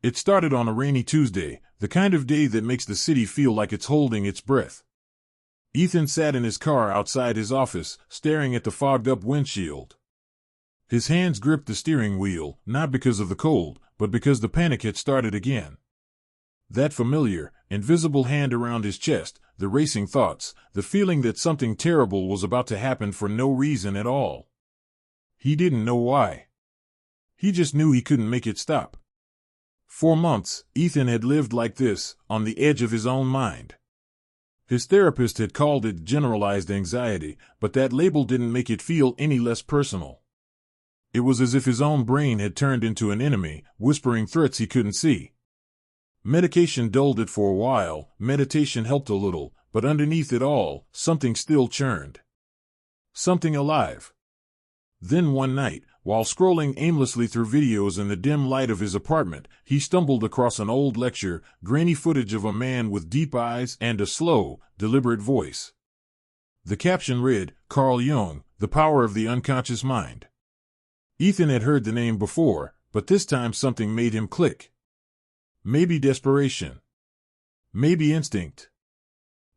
It started on a rainy Tuesday, the kind of day that makes the city feel like it's holding its breath. Ethan sat in his car outside his office, staring at the fogged-up windshield. His hands gripped the steering wheel, not because of the cold, but because the panic had started again. That familiar, invisible hand around his chest, the racing thoughts, the feeling that something terrible was about to happen for no reason at all. He didn't know why. He just knew he couldn't make it stop. For months, Ethan had lived like this, on the edge of his own mind. His therapist had called it generalized anxiety, but that label didn't make it feel any less personal. It was as if his own brain had turned into an enemy, whispering threats he couldn't see. Medication dulled it for a while, meditation helped a little, but underneath it all, something still churned. Something alive. Then one night, while scrolling aimlessly through videos in the dim light of his apartment, he stumbled across an old lecture, grainy footage of a man with deep eyes and a slow, deliberate voice. The caption read, "Carl Jung, The Power of the Unconscious Mind." Ethan had heard the name before, but this time something made him click. Maybe desperation. Maybe instinct.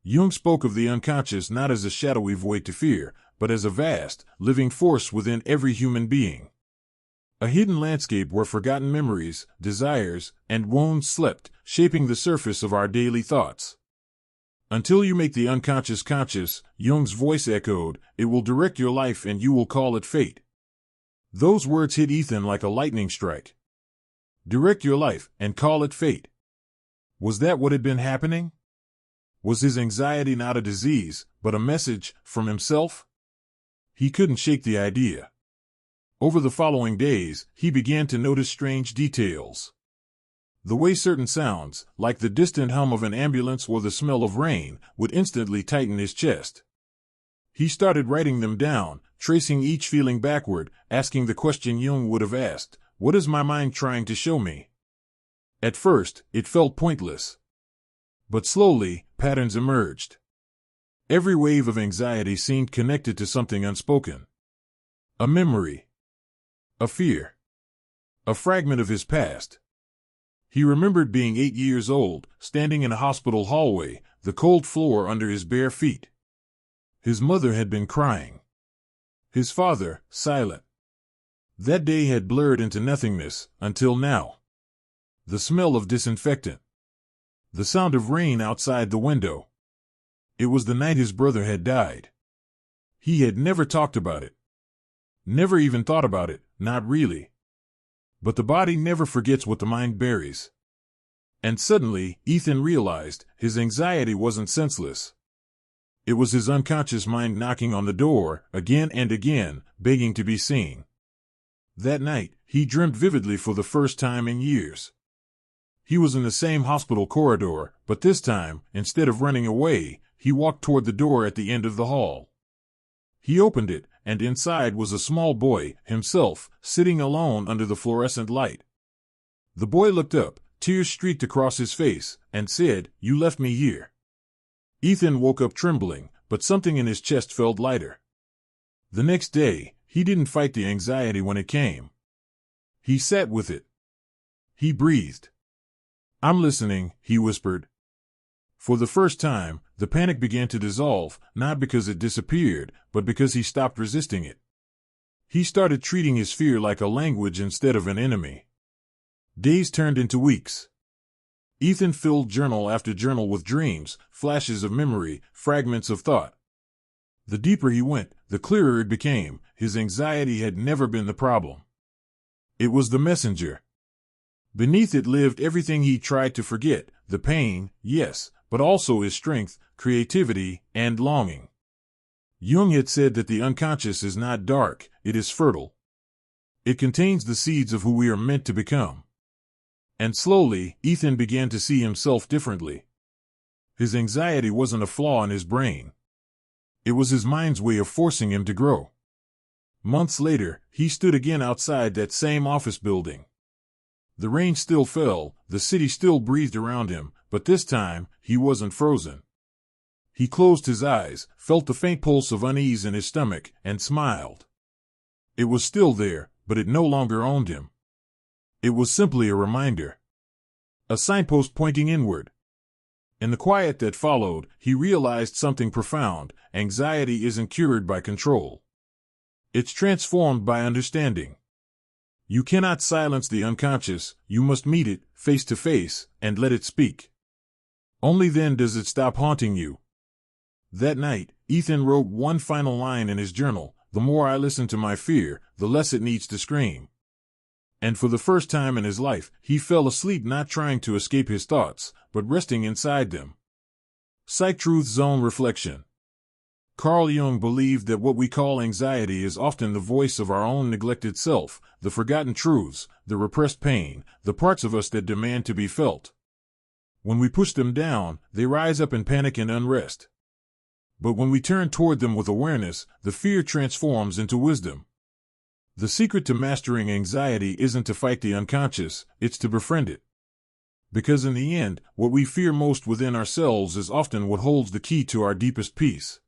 Jung spoke of the unconscious not as a shadowy void to fear, but as a vast, living force within every human being. A hidden landscape where forgotten memories, desires, and wounds slept, shaping the surface of our daily thoughts. Until you make the unconscious conscious, Jung's voice echoed, it will direct your life and you will call it fate. Those words hit Ethan like a lightning strike. Direct your life and call it fate. Was that what had been happening? Was his anxiety not a disease, but a message from himself? He couldn't shake the idea. Over the following days, he began to notice strange details. The way certain sounds, like the distant hum of an ambulance or the smell of rain, would instantly tighten his chest. He started writing them down, tracing each feeling backward, asking the question Jung would have asked, what is my mind trying to show me? At first, it felt pointless. But slowly, patterns emerged. Every wave of anxiety seemed connected to something unspoken. A memory. A fear. A fragment of his past. He remembered being 8 years old, standing in a hospital hallway, the cold floor under his bare feet. His mother had been crying. His father, silent. That day had blurred into nothingness, until now. The smell of disinfectant. The sound of rain outside the window. It was the night his brother had died. He had never talked about it. Never even thought about it, not really. But the body never forgets what the mind buries. And suddenly, Ethan realized, his anxiety wasn't senseless. It was his unconscious mind knocking on the door, again and again, begging to be seen. That night, he dreamt vividly for the first time in years. He was in the same hospital corridor, but this time, instead of running away, he walked toward the door at the end of the hall. He opened it, and inside was a small boy, himself, sitting alone under the fluorescent light. The boy looked up, tears streaked across his face, and said, "You left me here." Ethan woke up trembling, but something in his chest felt lighter. The next day, he didn't fight the anxiety when it came. He sat with it. He breathed. "I'm listening," he whispered. For the first time, the panic began to dissolve, not because it disappeared, but because he stopped resisting it. He started treating his fear like a language instead of an enemy. Days turned into weeks. Ethan filled journal after journal with dreams, flashes of memory, fragments of thought. The deeper he went, the clearer it became. His anxiety had never been the problem. It was the messenger. Beneath it lived everything he tried to forget, the pain, yes, but also his strength, creativity, and longing. Jung had said that the unconscious is not dark, it is fertile. It contains the seeds of who we are meant to become. And slowly, Ethan began to see himself differently. His anxiety wasn't a flaw in his brain. It was his mind's way of forcing him to grow. Months later, he stood again outside that same office building. The rain still fell, the city still breathed around him, but this time, he wasn't frozen. He closed his eyes, felt the faint pulse of unease in his stomach, and smiled. It was still there, but it no longer owned him. It was simply a reminder. a signpost pointing inward. In the quiet that followed, he realized something profound: anxiety isn't cured by control. It's transformed by understanding. You cannot silence the unconscious, you must meet it, face to face, and let it speak. Only then does it stop haunting you. That night, Ethan wrote one final line in his journal: "The more I listen to my fear, the less it needs to scream." And for the first time in his life, he fell asleep not trying to escape his thoughts, but resting inside them. Psych Truth Zone Reflection. Carl Jung believed that what we call anxiety is often the voice of our own neglected self, the forgotten truths, the repressed pain, the parts of us that demand to be felt. When we push them down, they rise up in panic and unrest. But when we turn toward them with awareness, the fear transforms into wisdom. The secret to mastering anxiety isn't to fight the unconscious, it's to befriend it. Because in the end, what we fear most within ourselves is often what holds the key to our deepest peace.